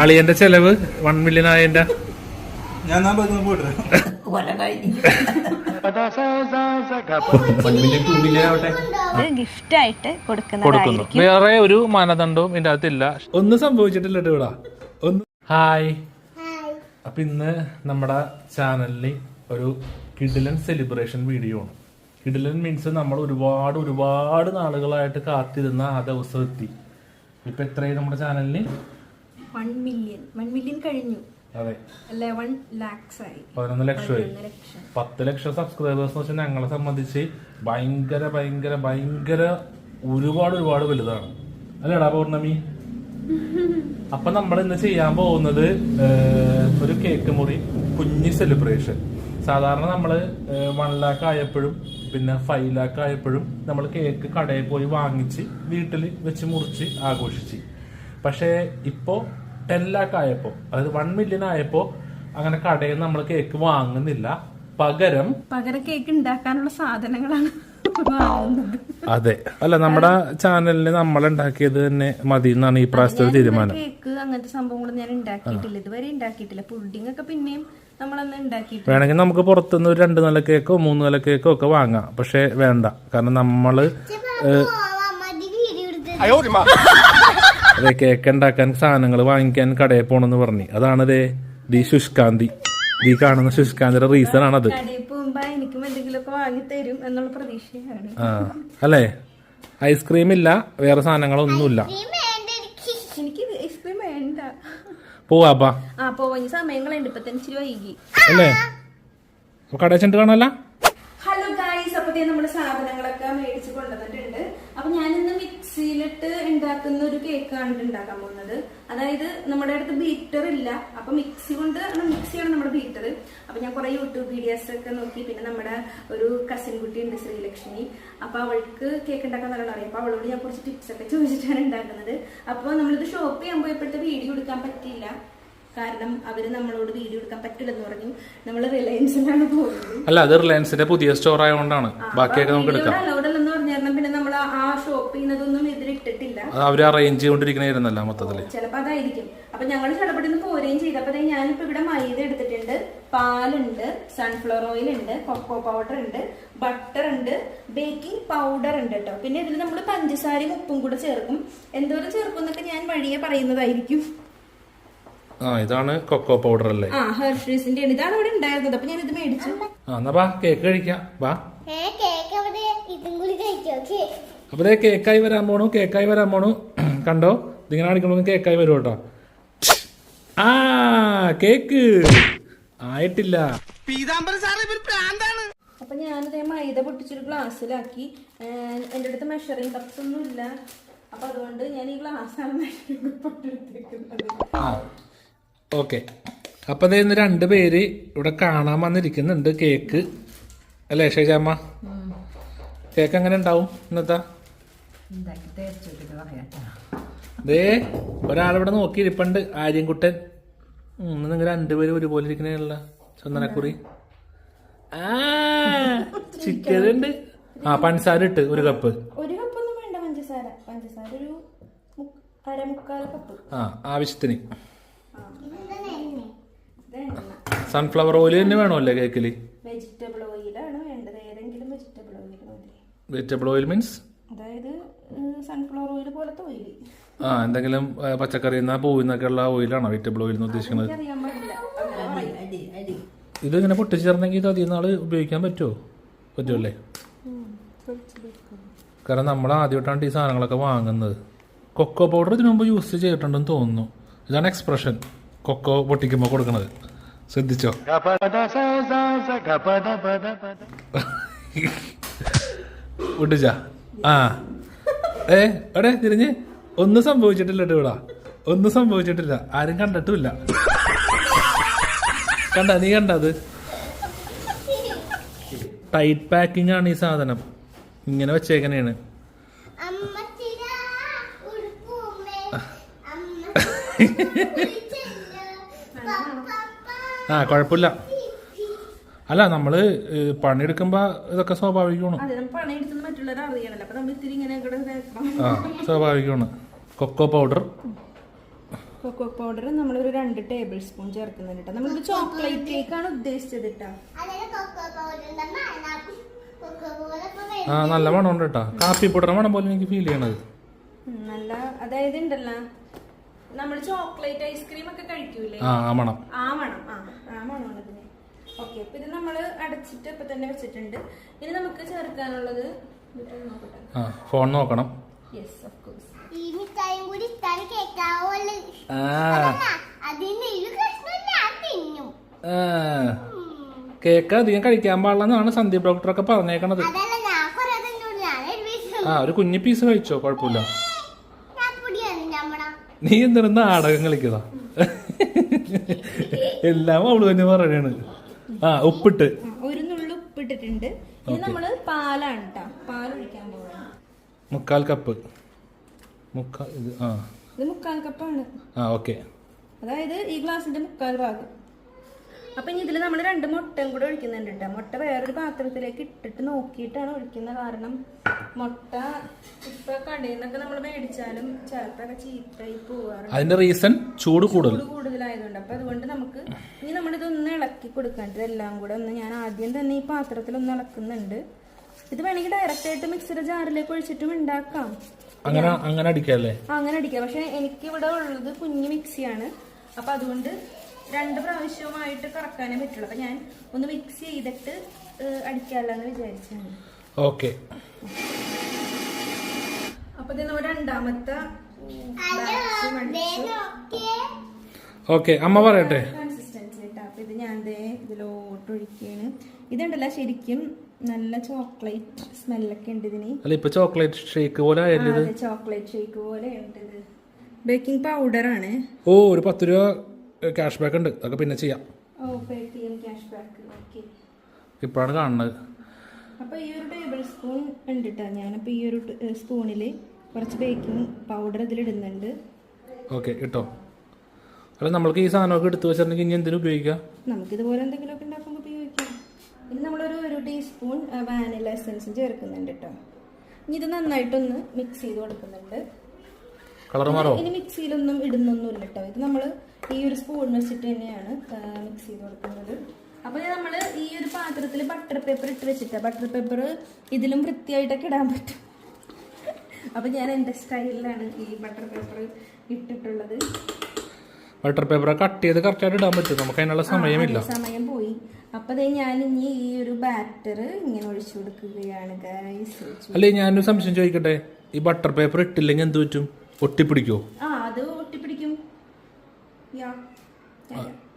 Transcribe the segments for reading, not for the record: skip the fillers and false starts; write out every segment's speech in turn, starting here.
അളിയന്റെ ചെലവ് 1 മില്യൺ ആയതിന്റെ ഞാൻ ഗിഫ്റ്റ് ആയിട്ട് കൊടുക്കുന്നു. വേറെ ഒരു മാനദണ്ഡവും ഇതിന്റെ അകത്തില്ല. ഒന്നും സംഭവിച്ചിട്ടില്ല ഇവിടെ. ഹായ്. അപ്പൊ ഇന്ന് നമ്മുടെ ചാനലിൽ ഒരു കിഡിലൻ സെലിബ്രേഷൻ വീഡിയോ ആണ്. കിഡിലൻ മീൻസ് നമ്മൾ ഒരുപാട് നാളുകളായിട്ട് കാത്തിരുന്ന ആ ദിവസം എത്തി. ഇപ്പൊ എത്രയായി നമ്മുടെ ചാനലിന്? 1 മില്യൺ കഴിഞ്ഞു. അതെ, 11 lakhs ആയി. 11 ലക്ഷമായി. 10 ലക്ഷം സബ്സ്ക്രൈബേഴ്സ് എന്ന് വെച്ചാൽ ഞങ്ങളെ സംബന്ധിച്ച് ഭയങ്കര ഒരുപാട് വലുതാണ്. അല്ലേടാ പൗർണമി? അപ്പൊ നമ്മൾ ഇന്ന് ചെയ്യാൻ പോകുന്നത് ഒരു കേക്ക് മുറി കുഞ്ഞി സെലിബ്രേഷൻ. സാധാരണ നമ്മള് 1 lakh ആയപ്പോഴും പിന്നെ 5 lakh ആയപ്പോഴും നമ്മൾ കേക്ക് കടയിൽ പോയി വാങ്ങിച്ച് വീട്ടിൽ വെച്ച് മുറിച്ച് ആഘോഷിച്ച്. പക്ഷേ ഇപ്പോ 10 lakh ആയപ്പോ, അതായത് 1 മില്യൺ ആയപ്പോ അങ്ങനെ കടയിൽ നമ്മൾ കേക്ക് വാങ്ങുന്നില്ല. പകരം കേക്ക് ഉണ്ടാക്കാനുള്ള സാധനങ്ങളാണ്. അതെ, അല്ല നമ്മുടെ ചാനലിന് നമ്മൾ ഉണ്ടാക്കിയത് തന്നെ മതി എന്നാണ് ഈ പ്രാവശ്യത്തെ തീരുമാനം. കേക്ക് അങ്ങനത്തെ സംഭവങ്ങളൊന്നും ഞാൻ ഉണ്ടാക്കിയിട്ടില്ല, ഇതുവരെ ഉണ്ടാക്കിയിട്ടില്ല. പുഡിംഗ് ഒക്കെ പിന്നെയും നമ്മളൊന്നും ഉണ്ടാക്കിയിട്ടില്ല. വേണമെങ്കിൽ നമുക്ക് പുറത്തുനിന്ന് ഒരു 2 നില കേക്കോ 3 നില കേക്കോ ഒക്കെ വാങ്ങാം. പക്ഷെ വേണ്ട, കാരണം നമ്മള് അതെ കേക്ക് ഉണ്ടാക്കാൻ സാധനങ്ങൾ വാങ്ങിക്കാൻ കടയിൽ പോണെന്ന് പറഞ്ഞു. അതാണതേ ദി ശുഷ്കാന്തി. ഈ കാണുന്ന ശുഷ്കാന്തിയുടെ റീസൺ ആണത്. എനിക്കും എന്തെങ്കിലുമൊക്കെ വാങ്ങി തരും എന്നുള്ള പ്രതീക്ഷയാണ്. അല്ലേ? ഐസ്ക്രീം ഇല്ല, വേറെ സാധനങ്ങളൊന്നുമില്ല. എനിക്ക് ഐസ്ക്രീം വേണ്ട. പോവാപ്പാ. പോവാ, സമയങ്ങളുണ്ട്. ഇപ്പൊ തന്നെ ഇച്ചിരി വൈകി അല്ലേ? കടയിൽ ചെന്നിട്ട് കാണാല്ല. ഹലോ ഗൈസ്, അപ്പൊ നമ്മള് സാധനങ്ങളൊക്കെ മേടിച്ച് കൊണ്ടുവന്നിട്ടുണ്ട്. അപ്പൊ ഞാനിന്ന് മിക്സിയിലിട്ട് ഉണ്ടാക്കുന്ന ഒരു കേക്കാണ് ഉണ്ടാക്കാൻ പോകുന്നത്. അതായത് നമ്മുടെ അടുത്ത് ബീറ്റർ ഇല്ല, അപ്പൊ മിക്സിയാണ് നമ്മുടെ ബീറ്റർ. അപ്പൊ ഞാൻ കുറെ യൂട്യൂബ് വീഡിയോസ് ഒക്കെ നോക്കി. പിന്നെ നമ്മുടെ ഒരു കസിൻ കുട്ടി ഉണ്ട്, ശ്രീലക്ഷ്മി. അപ്പൊ അവൾക്ക് കേക്ക് ഉണ്ടാക്കാൻ നല്ലോണം അറിയാം. അപ്പൊ അവളോട് ഞാൻ കുറച്ച് ടിപ്സ് ഒക്കെ ചോദിച്ചിട്ടാണ് ഉണ്ടാക്കുന്നത്. അപ്പൊ നമ്മളിത് ഷോപ്പ് ചെയ്യാൻ പോയപ്പോഴത്തെ വീഡിയോ എടുക്കാൻ പറ്റിയില്ല, കാരണം അവര് നമ്മളോട് വീഡിയോ എടുക്കാൻ പറ്റില്ലെന്ന് പറഞ്ഞു. നമ്മൾ റിലയൻസിലാണ് പോകുന്നത്. അല്ല, അത് റിലയൻസിന്റെ പുതിയ സ്റ്റോർ ആയതുകൊണ്ടാണ്. ബാക്കിയൊക്കെ നമുക്ക് എടുക്കാം. അലൗഡല്ലെന്ന് പറഞ്ഞാൽ പിന്നെ നമ്മൾ ആ ഷോപ്പ് ചെയ്യുന്നതൊന്നും ഇതിലിട്ടിട്ടില്ല. അവര് അറേഞ്ച് ചെയ്തോണ്ടിരിക്കണായിരുന്നല്ലോ മൊത്തത്തില്. ചിലപ്പോ അതായിരിക്കും. അപ്പൊ ഞങ്ങൾ ചടപടിന്ന് പോരുകയും ചെയ്തു. അപ്പൊ ഞാനിപ്പോ ഇവിടെ മൈദ എടുത്തിട്ടുണ്ട്, പാലുണ്ട്, സൺഫ്ലവർ ഓയിൽ ഉണ്ട്, കൊക്കോ പൗഡർ ഉണ്ട്, ബട്ടർ ഉണ്ട്, ബേക്കിംഗ് പൗഡർ ഉണ്ട് കേട്ടോ. പിന്നെ ഇതിൽ നമ്മൾ പഞ്ചസാരയും ഉപ്പും കൂടെ ചേർക്കും. എന്തോരം ചേർക്കും എന്നൊക്കെ ഞാൻ വഴിയെ പറയുന്നതായിരിക്കും. ഇതാണ് കൊക്കോ പൗഡർ അല്ലേ? ഹെർഷീസിന്റെ ഇതാണ് ഇവിടെ ഉണ്ടായിരുന്നത്. അപ്പൊ ഞാൻ ഇത് മേടിച്ചു. കേക്ക് കഴിക്കാം. അപ്പൊ കേക്കായി വരാൻ പോണു. കണ്ടോ, ഇതിങ്ങനെ കാണിക്കണോ? കേക്കായി വരും കേട്ടോ. കേക്ക് ആയിട്ടില്ല. അപ്പൊ ഞാനിതേ മൈദ പൊട്ടിച്ചൊരു ഗ്ലാസ്സിലാക്കി. എന്റെ അടുത്ത് മെഷറിംഗ് കപ്സ് ഒന്നും ഇല്ല, അപ്പൊ അതുകൊണ്ട് ഞാൻ ഈ ഗ്ലാസ്സാണ് മെഷറിംഗ് കപ്പ് എടുത്തേക്കുന്നത്. ഓക്കെ, അപ്പൊ ഇന്ന് 2 പേര് ഇവിടെ കാണാൻ വന്നിരിക്കുന്നുണ്ട്. കേക്ക് അല്ലേ ഷേജാമ്മ? കേക്ക് എങ്ങനെ ഉണ്ടാവും ഇന്നത്തെ? ഒരാളിവിടെ നോക്കിയിരിപ്പുണ്ട്, ആര്യൻകുട്ടൻ. നിങ്ങൾ 2 പേര് ഒരുപോലെ ഇരിക്കണേയുള്ള ചന്ദനക്കുറി. ചിക്കനുണ്ട്. പഞ്ചസാര ഇട്ട് 1 കപ്പ്. 1 കപ്പൊന്നും വേണ്ട പഞ്ചസാര ഒരു 1/4 കപ്പ്. ആവശ്യത്തിന്. സൺഫ്ലവർ ഓയിൽ തന്നെ വേണമല്ലേ കേക്കില്? വെജിറ്റബിൾ ഓയിലാണ് വേണ്ടത്, ഏതെങ്കിലും വെജിറ്റബിൾ ഓയിൽ മതി. വെജിറ്റബിൾ ഓയിൽ മീൻസ് അതായത് സൺഫ്ലവർ ഓയിൽ പോലത്തെ ഓയിൽ. എന്തെങ്കിലും പച്ചക്കറി പൂവിന്നൊക്കെ ഉള്ള ഓയിലാണോ വെജിറ്റബിൾ ഓയിൽ എന്ന് ഉദ്ദേശിക്കുന്നത്? ഇതിങ്ങനെ പൊട്ടിച്ചേർന്നെങ്കിൽ ഇത് അധികം നാള് ഉപയോഗിക്കാൻ പറ്റുമല്ലേ? കാരണം നമ്മൾ ആദ്യമായിട്ടാണ് ഈ സാധനങ്ങളൊക്കെ വാങ്ങുന്നത്. കൊക്കോ പൗഡർ ഇതിനു മുമ്പ് യൂസ് ചെയ്തിട്ടുണ്ടെന്ന് തോന്നുന്നു. ഇതാണ് എക്സ്പ്രഷൻ കൊക്കോ പൊട്ടിക്കുമ്പോ കൊടുക്കണത്. ശ്രദ്ധിച്ചോ? വിട്ടിച്ചാ എടേ തിരിഞ്ഞ്. ഒന്നും സംഭവിച്ചിട്ടില്ല കേട്ടോ ഇവിടെ. ഒന്നും സംഭവിച്ചിട്ടില്ല, ആരും കണ്ടിട്ടുമില്ല. നീ കണ്ടത്? ടൈറ്റ് പാക്കിംഗ് ആണ് ഈ സാധനം. ഇങ്ങനെ വെച്ചേക്കണേണ്. കുഴപ്പമില്ല. അല്ല, നമ്മള് പണിയെടുക്കുമ്പോ ഇതൊക്കെ സ്വാഭാവികമാണ്. സ്വാഭാവികമാണ്. കൊക്കോ പൗഡർ കൊക്കോ പൗഡർ നമ്മളൊരു 2 ടേബിൾ സ്പൂൺ ചേർക്കുന്നുണ്ട് കേട്ടോ. നമ്മളൊരു ചോക്ലേറ്റ് കേക്ക് ആണ് ഉദ്ദേശിച്ചത് കേട്ടോ. ആ നല്ല മണം ഉണ്ട് കേട്ടോ. കാപ്പി പൊടറ മണം പോലെ എനിക്ക് ഫീൽ ചെയ്യണത്. നല്ല അതായത് ഉണ്ടല്ലോ നമ്മൾ ചോക്ലേറ്റ് ഐസ്ക്രീം ഒക്കെ കഴിക്കൂലേ, ആ മണം. ആ മണമാണ് ഇതിന്. ഓക്കെ, അപ്പൊ ഇത് നമ്മള് അടച്ചിട്ട് ഇപ്പൊ തന്നെ വെച്ചിട്ടുണ്ട്. ഇനി നമുക്ക് ചേർക്കാനുള്ളത് ഫോൺ നോക്കണം. Yes of course. കേക്ക് അധികം കഴിക്കാൻ പാടില്ലെന്നാണ് സന്ദീപ് ഡോക്ടറൊക്കെ പറഞ്ഞേക്കണത്. ഒരു കുഞ്ഞു പീസ് കഴിച്ചോ, കുഴപ്പമില്ല. നീ എന്താണ് നാടകം കളിക്കതാ? എല്ലാം അവള് തന്നെ പറയണാണ്. ഉപ്പിട്ട് ഒരു നുള്ളു ഉപ്പിട്ടിട്ടുണ്ട്. ഇനി നമ്മള് പാലാണ് കേട്ടോ, പാൽ ഒഴിക്കാൻ പോവാണ്. 3/4 കപ്പ്. ഇത് 3/4 കപ്പാണ്. ഓക്കെ, അതായത് ഈ ഗ്ലാസിന്റെ 3/4 ഭാഗം. അപ്പൊ ഇനി ഇതിൽ നമ്മൾ 2 മുട്ടയും കൂടെ ഒഴിക്കുന്നുണ്ട് കേട്ടോ. മുട്ട വേറൊരു പാത്രത്തിലേക്ക് ഇട്ടിട്ട് നോക്കിയിട്ടാണ് ഒഴിക്കുന്നത്. കാരണം മുട്ട ഇപ്പൊ കടയിൽ നിന്നൊക്കെ നമ്മൾ മേടിച്ചാലും ചിലപ്പോ ചീത്തായി പോവാറുണ്ട്. അതിന്റെ റീസൺ ചൂട് കൂടുതലായതുകൊണ്ട്. അപ്പൊ അതുകൊണ്ട് നമുക്ക് ഇനി നമ്മളിതൊന്ന് ഇളക്കി കൊടുക്കാണ്ട് ഇതെല്ലാം കൂടെ ഒന്ന് ഞാൻ ആദ്യം തന്നെ ഈ പാത്രത്തിൽ ഒന്ന് ഇളക്കുന്നുണ്ട്. ഇത് വേണമെങ്കിൽ ഡയറക്റ്റ് ആയിട്ട് മിക്സിയുടെ ജാറിലേക്ക് ഒഴിച്ചിട്ടും ഉണ്ടാക്കാം. അങ്ങനെ അടിക്കാം. പക്ഷെ എനിക്ക് ഇവിടെ ഉള്ളത് കുഞ്ഞു മിക്സിയാണ്. അപ്പൊ അതുകൊണ്ട് 2 പ്രാവശ്യമായിട്ട് കറക്കാനേ പറ്റുള്ളൂ. അപ്പൊ ഞാൻ ഒന്ന് മിക്സ് ചെയ്തിട്ട് അടിക്കാല്ലെന്ന് വിചാരിച്ചാണ്. ഓക്കെ, അപ്പൊ ഇത് നമ്മുടെ രണ്ടാമത്തെ ഓക്കെ അമ്മ പറയട്ടെ കൺസിസ്റ്റൻസി കേട്ടോ. അപ്പൊ ഇത് ഞാൻ ഇതിലോട്ട് ഒഴിക്കുകയാണ്. ഇതുണ്ടല്ല ശരിക്കും നല്ല ചോക്ലേറ്റ് സ്മെല്ലൊക്കെ ഉണ്ട് ഇതിന്. ഇപ്പൊ ചോക്ലേറ്റ് ഷേക്ക് പോലെ ചോക്ലേറ്റ് ഷേക്ക് പോലെ ഉണ്ട്. ഇത് ബേക്കിംഗ് പൗഡർ ആണ്. ഒരു 10 രൂപ ക്യാഷ് ബാക്ക് ഉണ്ട്, അതൊക്കെ പിന്നെ ചെയ്യാം. Cash back. ഓക്കെ, ഇപ്പോഴാണ് കാണുന്നത്. അപ്പൊ ഈ ഒരു ടേബിൾ സ്പൂൺ ഉണ്ട് കേട്ടോ. ഞാനപ്പോ ഈ ഒരു സ്പൂണില് കുറച്ച് ബേക്കിംഗ് പൗഡർ ഇതിലിടുന്നുണ്ട്. ഓക്കെ, ഇട്ടോ. അല്ല നമ്മൾക്ക് ഈ സാധനമൊക്കെ എടുത്തു വെച്ചിട്ടുണ്ടെങ്കിൽ ഇനി എന്തിനു ഉപയോഗിക്കാം? നമുക്ക് ഇതുപോലെ എന്തെങ്കിലുമൊക്കെ ഉണ്ടാക്കുമ്പോൾ ഉപയോഗിക്കാം. ഇനി നമ്മളൊരു 1 ടീസ്പൂൺ വാനില എസൻസും ചേർക്കുന്നുണ്ട് കേട്ടോ. ഇനി ഇത് നന്നായിട്ടൊന്ന് മിക്സ് ചെയ്ത് കൊടുക്കുന്നുണ്ട്. ഇനി മിക്സിയിലൊന്നും ഇടുന്നൊന്നുമില്ല കേട്ടോ. ഇത് നമ്മൾ ഈ ഒരു സ്പൂൺ വെച്ചിട്ട് തന്നെയാണ് മിക്സ് ചെയ്ത് കൊടുക്കുന്നത്. അപ്പൊ നമ്മൾ ഈ ഒരു പാത്രത്തിൽ ബട്ടർ പേപ്പർ ഇട്ട് വെച്ചിട്ടാ. ബട്ടർ പേപ്പർ ഇതിലും വൃത്തിയായിട്ടൊക്കെ ഇടാൻ പറ്റും. അപ്പൊ ഞാൻ എന്റെ സ്റ്റൈലിലാണ് ഈ ബട്ടർ പേപ്പർ ഇട്ടിട്ടുള്ളത്. ബട്ടർ പേപ്പർ കട്ട് ചെയ്ത് കറക്റ്റായിട്ട് ഇടാൻ പറ്റും, നമുക്ക് അതിനുള്ള സമയമില്ല. സമയം പോയി. അപ്പൊ ഞാൻ ഇനി ഈ ഒരു ബാറ്റർ ഇങ്ങനെ ഒഴിച്ചു കൊടുക്കുകയാണ് ഗൈസ്. അല്ലേ, ഞാനൊരു സംശയം ചോദിക്കട്ടെ, ഈ ബട്ടർ പേപ്പർ ഇട്ടില്ലെങ്കിൽ എന്ത് പറ്റും? ഒട്ടിപ്പിടിക്കോ? അത് ഒട്ടിപ്പിടിക്കും.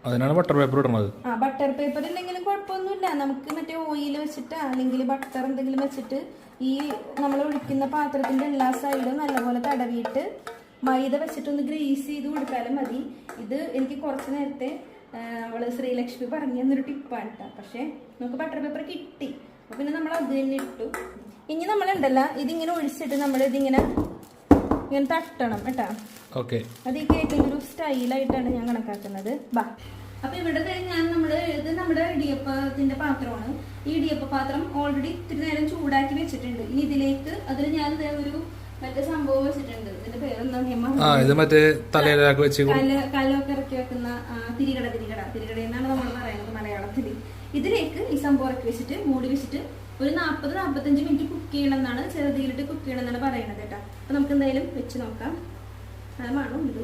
അതിനാണ് ബട്ടർ പേപ്പർ ഇടുന്നത്. ബട്ടർ പേപ്പർ ഇല്ലെങ്കിലും കുഴപ്പമൊന്നുമില്ല. നമുക്ക് മറ്റേ ഓയിൽ വെച്ചിട്ട് അല്ലെങ്കിൽ ബട്ടർ എന്തെങ്കിലും വെച്ചിട്ട് ഈ നമ്മൾ ഒഴിക്കുന്ന പാത്രത്തിന്റെ എല്ലാ സൈഡും നല്ലപോലെ തടവിയിട്ട് മൈദ വെച്ചിട്ടൊന്ന് ഗ്രീസ് ചെയ്ത് കൊടുത്താലും മതി. ഇത് എനിക്ക് കുറച്ച് നേരത്തെ അവള് ശ്രീലക്ഷ്മി പറഞ്ഞു തന്നൊരു ടിപ്പാണ് കേട്ടോ. പക്ഷെ നമുക്ക് ബട്ടർ പേപ്പർ കിട്ടി, അപ്പൊ പിന്നെ നമ്മൾ അത് തന്നെ ഇട്ടു. ഇനി നമ്മളുണ്ടല്ല ഇതിങ്ങനെ ഒഴിച്ചിട്ട് നമ്മൾ ഇതിങ്ങനെ തട്ടണം കേട്ടാ. അത് ഈ കേക്കിന്റെ ഒരു സ്റ്റൈലായിട്ടാണ് ഞാൻ കണക്കാക്കുന്നത്. അപ്പൊ ഇവിടെ ഇത് നമ്മുടെ ഇടിയപ്പത്തിന്റെ പാത്രമാണ്. ഈ ഇടിയപ്പ പാത്രം ഓൾറെഡി ഇത്തിരി നേരം ചൂടാക്കി വെച്ചിട്ടുണ്ട്. ഇനി ഇതിലേക്ക് ഞാൻ ഒരു മറ്റേ സംഭവം വെച്ചിട്ടുണ്ട്. ഇതിന്റെ പേരെന്താ? കല്ലൊക്കെ ഇറക്കി വെക്കുന്ന തിരികട എന്നാണ് നമ്മൾ പറയുന്നത് മലയാളത്തില്. ഇതിലേക്ക് ഈ സംഭവം ഇറക്കി വെച്ചിട്ട് മൂടി വെച്ചിട്ട് ഒരു 40-45 മിനിറ്റ് കുക്ക് ചെയ്യണം എന്നാണ്, ചെറുതീലിട്ട് കുക്ക് ചെയ്യണം എന്നാണ് പറയുന്നത് കേട്ടോ. അപ്പൊ നമുക്ക് എന്തായാലും വെച്ച് നോക്കാം. മണം ഇത്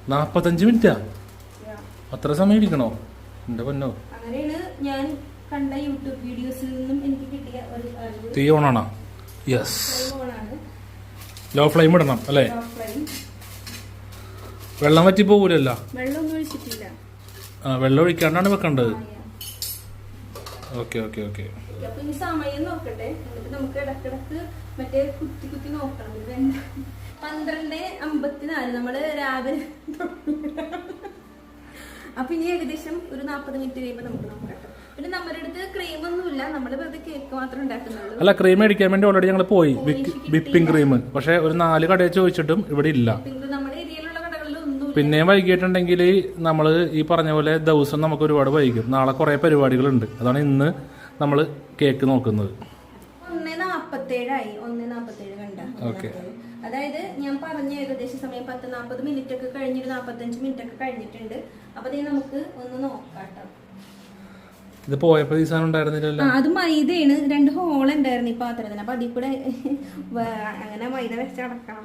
45 മിനിറ്റാ? അത്ര സമയം ഇരിക്കണോ? എന്റെ പൊന്നോ. അങ്ങനെയാണ് ഞാൻ കണ്ട യൂട്യൂബ് വീഡിയോസിൽ നിന്നും എനിക്ക് കിട്ടിയ ഒരു അറിവ്. തീ ഓണാണോ? യെസ്, ലോ ഫ്ലെയിം ഇടണം അല്ലേ? വെള്ളം വറ്റി പോകൂലല്ലോ? വെള്ളം ഒന്നും ഒഴിച്ചിട്ടില്ല. വെള്ളം ഒഴിക്കാണ്ടാണ് വെക്കേണ്ടത്. ഓക്കെ. അപ്പൊ ഈ സമയം നോക്കട്ടെ. എന്നിട്ട് നമുക്ക് ഇടക്കിടക്ക് മറ്റേ കുത്തി നോക്കണം. 12:54 നമ്മള് രാവിലെ. അപ്പൊ ഇനി ഏകദേശം ഒരു 40 മിനിറ്റ് കഴിയുമ്പോ നമുക്ക് നോക്കാം. പിന്നെ നമ്മുടെ അടുത്ത് ക്രീം ഒന്നുമില്ല, നമ്മള് വെറുതെ കേക്ക് മാത്രം ഉണ്ടാക്കുന്നുള്ളൂ. അല്ല, ക്രീം മേടിക്കാൻ വേണ്ടി ഓൾറെഡി ഞങ്ങൾ പോയി, വിപ്പിംഗ് ക്രീം. പക്ഷെ ഒരു 4 കടയിൽ ചോദിച്ചിട്ടും ഇവിടെ ഇല്ല. നമ്മുടെ ഏരിയയിലുള്ള കടകളിലൊന്നും. പിന്നെ വൈകിട്ടുണ്ടെങ്കിൽ നമ്മൾ ഈ പറഞ്ഞ പോലെ ദിവസം നമുക്ക് ഒരുപാട് വൈകും. നാളെ കുറെ പരിപാടികളുണ്ട്, അതാണ് ഇന്ന് നമ്മൾ കേക്ക് നോക്കുന്നത്. 1:47 കണ്ട. ഓക്കെ. അതായത് ഞാൻ പറഞ്ഞ ഏകദേശം സമയം 10-40 മിനിറ്റ് ഒക്കെ കഴിഞ്ഞൊരു 45 മിനിറ്റ് ഒക്കെ കഴിഞ്ഞിട്ടുണ്ട്. അപ്പൊ അതേ നമുക്ക് ഒന്ന് നോക്കാം. ഇത് പോയപ്പോ ഈ സാധനം ഉണ്ടായിരുന്നില്ലല്ലോ. അത് മൈദയാണ്, 2 ഹോൾ ഉണ്ടായിരുന്നു ഈ പാത്രത്തിന്. അപ്പൊ അതിൽ കൂടെ അങ്ങനെ മൈദ വെച്ചടക്കണം.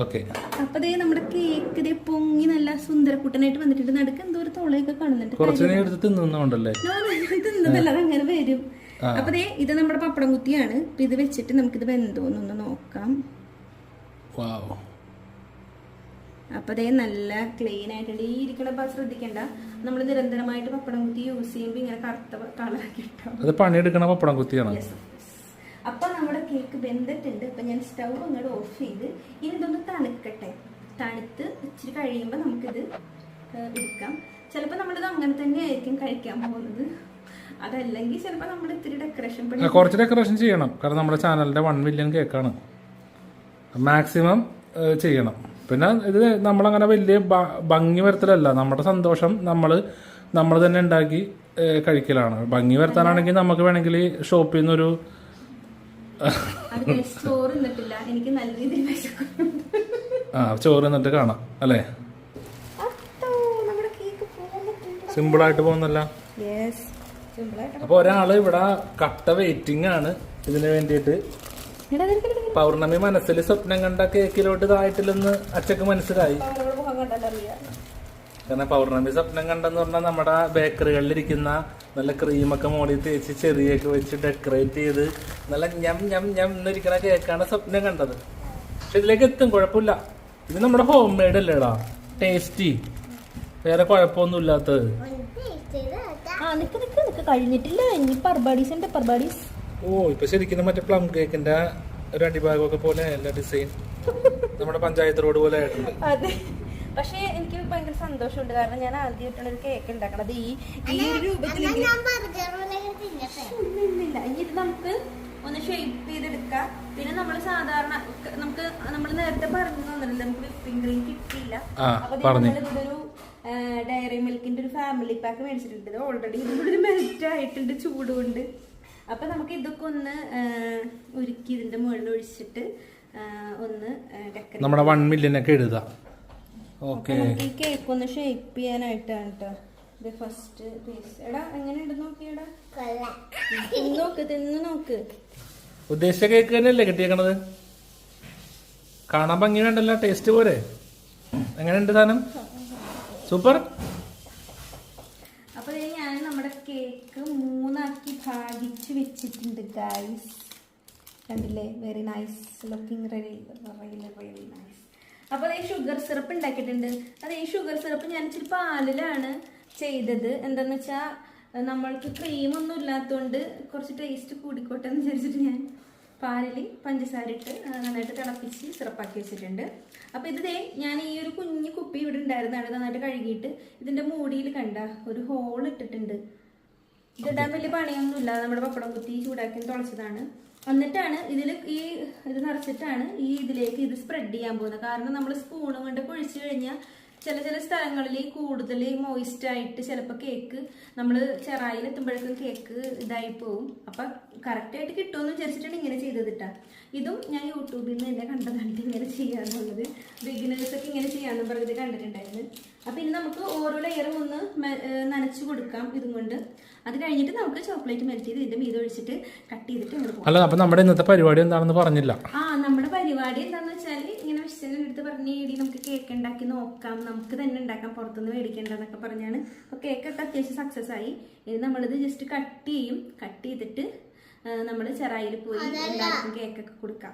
ഓക്കെ. അപ്പൊ ദേ നമ്മുടെ കേക്ക് ദേ പൊങ്ങി നല്ല സുന്ദരക്കുട്ടനായിട്ട് വന്നിട്ടുണ്ട്. നടുക്ക് എന്തോ ഒരു തുളയൊക്കെ കാണുന്നുണ്ട്. തിന്നതല്ല, അതങ്ങനെ വരും. അപ്പൊ ദേ ഇത് നമ്മുടെ പപ്പടം കുത്തിയാണ്. അപ്പൊ ഇത് വെച്ചിട്ട് നമുക്കിത് വെന്തോന്നൊന്ന് നോക്കാം. അപ്പൊ അതേ നല്ല ക്ലീൻ ആയിട്ടുണ്ട്. ഈ ഇരിക്കണ ശ്രദ്ധിക്കണ്ട, നമ്മൾ നിരന്തരമായിട്ട് പപ്പടം കുത്തി യൂസ് ചെയ്യുമ്പോ ഇങ്ങനെ കറുത്ത കളറാക്കി അത് പണിയെടുക്കണ പപ്പടം കുത്തിയാണ്. അപ്പൊ നമ്മുടെ കേക്ക് വെന്തിട്ടുണ്ട്. അപ്പൊ ഞാൻ സ്റ്റൗ അങ്ങോട്ട് ഓഫ് ചെയ്ത് ഇനി ഇതൊന്ന് തണുക്കട്ടെ. തണുത്ത് ഇച്ചിരി കഴിയുമ്പോ നമുക്കിത് എടുക്കാം. ചിലപ്പോ നമ്മളിത് അങ്ങനെ തന്നെ ആയിരിക്കും കഴിക്കാൻ പോകുന്നത്. അതല്ലെങ്കിൽ ചിലപ്പോ നമ്മൾ ഇത്തിരി ഡെക്കറേഷൻ കുറച്ച് ഡെക്കറേഷൻ ചെയ്യണം. കാരണം നമ്മുടെ ചാനലിന്റെ 1 മില്യൺ കേക്കാണ്, മാക്സിമം ചെയ്യണം. പിന്നെ ഇത് നമ്മളങ്ങനെ വലിയ ഭംഗി വരുത്തലല്ല, നമ്മുടെ സന്തോഷം നമ്മൾ തന്നെ ഉണ്ടാക്കി കഴിക്കലാണ്. ഭംഗി വരുത്താനാണെങ്കിൽ നമുക്ക് വേണമെങ്കിൽ ഷോപ്പിൽ നിന്നൊരു ചോറ് തിന്നിട്ടില്ല, എനിക്ക് നല്ല രീതിയിൽ ചോറ് തിന്നിട്ട് കാണാം അല്ലേ. സിമ്പിളായിട്ട് പോകുന്നല്ല. അപ്പൊ ഒരാള് ഇവിടെ കട്ട വെയിറ്റിംഗ് ആണ് ഇതിന് വേണ്ടിയിട്ട്. പൗർണമി മനസ്സിൽ സ്വപ്നം കണ്ട കേക്കിലോട്ട് ഇതായിട്ടില്ലെന്ന് അച്ഛക്ക് മനസ്സിലായി. കാരണം പൗർണമി സ്വപ്നം കണ്ടെന്ന് പറഞ്ഞാൽ നമ്മുടെ ബേക്കറികളിൽ ഇരിക്കുന്ന നല്ല ക്രീമൊക്കെ മോളിൽ തേച്ച് ചെറിയൊക്കെ വെച്ച് ഡെക്കറേറ്റ് ചെയ്ത് നല്ല ഞം ഞം ഞം എന്നിരിക്കുന്ന കേക്കാണ് സ്വപ്നം കണ്ടത്. പക്ഷെ ഇതിലേക്ക് എത്തും, കുഴപ്പമില്ല. ഇത് നമ്മുടെ ഹോം മെയ്ഡ് അല്ലേടാ, ടേസ്റ്റി, വേറെ കുഴപ്പമൊന്നും ഇല്ലാത്തത്. ഓ ഇപ്പൊ ശരിക്കും മറ്റേ പ്ലം കേക്കിന്റെ ഒരു അടിഭാഗമൊക്കെ പോലെ അല്ല ഡിസൈൻ, നമ്മുടെ പഞ്ചായത്ത് റോഡ് പോലെ ആയിട്ടുണ്ട്. പക്ഷെ എനിക്ക് ഭയങ്കര സന്തോഷമുണ്ട്, കാരണം ഞാൻ ആദ്യമായിട്ടാണ് ഒരു കേക്ക് ഉണ്ടാക്കണത് ഈ ഒരു രൂപത്തിൽ. ഇനി ഇത് നമുക്ക് ഒന്ന് ഷേപ്പ് ചെയ്തെടുക്കാം. പിന്നെ നമ്മൾ സാധാരണ നമ്മൾ നേരത്തെ പറഞ്ഞു തന്നില്ല, നമുക്ക് വിപ്പിംഗ് ക്രീം കിട്ടിയില്ല. അപ്പൊ നമ്മളിവിടെ ഒരു ഡയറി മിൽക്കിന്റെ ഒരു ഫാമിലി പാക്ക് മേടിച്ചിട്ടുണ്ട്. ഇത് ഓൾറെഡി ഇതിലൊരു മെൽറ്റ് ആയിട്ടുണ്ട് ചൂടുകൊണ്ട്. അപ്പൊ നമുക്ക് ഇതൊക്കെ ഒന്ന് ഉരുക്കി ഇതിന്റെ മുകളിൽ ഒഴിച്ചിട്ട് ഒന്ന് ഡെക്കറേറ്റ് നമ്മുടെ 1 മില്യൺ ഒക്കെ എഴുതാം. ഈ കേക്ക് ഒന്ന് ഷേപ്പ് ചെയ്യാനായിട്ടാണ് കേട്ടോ. ഇത് ഫസ്റ്റ് പീസ്. എടാ എങ്ങനെയുണ്ട് നോക്കിയടാ, തിന്ന് നോക്ക്. ഉദ്ദേശിച്ച കേക്ക് തന്നെയല്ലേ കിട്ടിയേക്കണത്? കാണാൻ ഭംഗി വേണ്ടല്ലോ, ടേസ്റ്റ് പോരെ. എങ്ങനെയുണ്ട് സാധനം? സൂപ്പർ. അപ്പൊ ഞാൻ നമ്മുടെ കേക്ക് 3 ഭാഗിച്ച് വെച്ചിട്ടുണ്ട് ഗൈസ്. കണ്ടില്ലേ? Very nice looking, really nice. അപ്പൊ ഈ ഷുഗർ സിറപ്പ് ഉണ്ടാക്കിയിട്ടുണ്ട്. അത് ഈ ഷുഗർ സിറപ്പ് ഞാൻ ഇച്ചിരി പാലിലാണ് ചെയ്തത്. എന്താന്ന് വെച്ചാ നമ്മൾക്ക് ക്രീമൊന്നും ഇല്ലാത്തതുകൊണ്ട് കുറച്ച് ടേസ്റ്റ് കൂടിക്കോട്ടെ എന്ന് വിചാരിച്ചിട്ട് ഞാൻ പാലിൽ പഞ്ചസാര ഇട്ട് നന്നായിട്ട് തിളപ്പിച്ച് സിറപ്പാക്കി വെച്ചിട്ടുണ്ട്. അപ്പൊ ഇത് ഞാൻ ഈ ഒരു കുഞ്ഞു കുപ്പി ഇവിടെ ഉണ്ടായിരുന്നതാണ്. നന്നായിട്ട് കഴുകിയിട്ട് ഇതിന്റെ മൂടിയിൽ കണ്ട ഒരു ഹോൾ ഇട്ടിട്ടുണ്ട്. ഇതിടാൻ വലിയ പണിയൊന്നുമില്ല, നമ്മുടെ പപ്പടം കുത്തി ചൂടാക്കി തുളച്ചതാണ്. എന്നിട്ടാണ് ഇത് നിറച്ചിട്ടാണ് ഇതിലേക്ക് ഇത് സ്പ്രെഡ് ചെയ്യാൻ പോകുന്നത്. കാരണം നമ്മൾ സ്പൂണും കൊണ്ട് കുഴിച്ചു കഴിഞ്ഞാൽ ചില സ്ഥലങ്ങളിൽ കൂടുതൽ മോയിസ്റ്റ് ആയിട്ട് ചിലപ്പോൾ കേക്ക് നമ്മൾ ചെറായിൽ എത്തുമ്പോഴേക്കും കേക്ക് ഇതായി പോവും. അപ്പൊ കറക്റ്റായിട്ട് കിട്ടുമെന്ന് വിചാരിച്ചിട്ടാണ് ഇങ്ങനെ ചെയ്തതിട്ടാ. ഇതും ഞാൻ യൂട്യൂബിൽ നിന്ന് തന്നെ കണ്ടതാണ് ഇങ്ങനെ ചെയ്യാന്നുള്ളത്. ബിഗിനേഴ്സൊക്കെ ഇങ്ങനെ ചെയ്യാന്ന് പറഞ്ഞത് കണ്ടിട്ടുണ്ടായിരുന്നു. അപ്പൊ ഇനി നമുക്ക് ഓരോ ലെയറും ഒന്ന് നനച്ചു കൊടുക്കാം ഇതും കൊണ്ട്. അത് കഴിഞ്ഞിട്ട് നമുക്ക് ചോക്ലേറ്റ് മെൽറ്റ് ചെയ്ത് ഇതിന്റെ മീതെ ഒഴിച്ചിട്ട് കട്ട് ചെയ്തിട്ട് അല്ല, അപ്പൊ നമ്മുടെ ഇന്നത്തെ പരിപാടി എന്താണെന്ന് പറഞ്ഞില്ല. നമ്മുടെ പരിപാടി എന്താന്ന് വെച്ചാൽ ഇങ്ങനെ വിശ്വന്റെ അടുത്ത് പറഞ്ഞ നമുക്ക് കേക്ക് ഉണ്ടാക്കി നോക്കാം, നമുക്ക് തന്നെ ഉണ്ടാക്കാം, പുറത്തുനിന്ന് മേടിക്കേണ്ടെന്നൊക്കെ പറഞ്ഞാണ്. അപ്പൊ കേക്കൊക്കെ അത്യാവശ്യം സക്സസ് ആയി. ഇനി നമ്മളിത് ജസ്റ്റ് കട്ട് ചെയ്യും. കട്ട് ചെയ്തിട്ട് നമ്മള് ചെറായിൽ പോയി എല്ലാവർക്കും കേക്കൊക്കെ കൊടുക്കാം.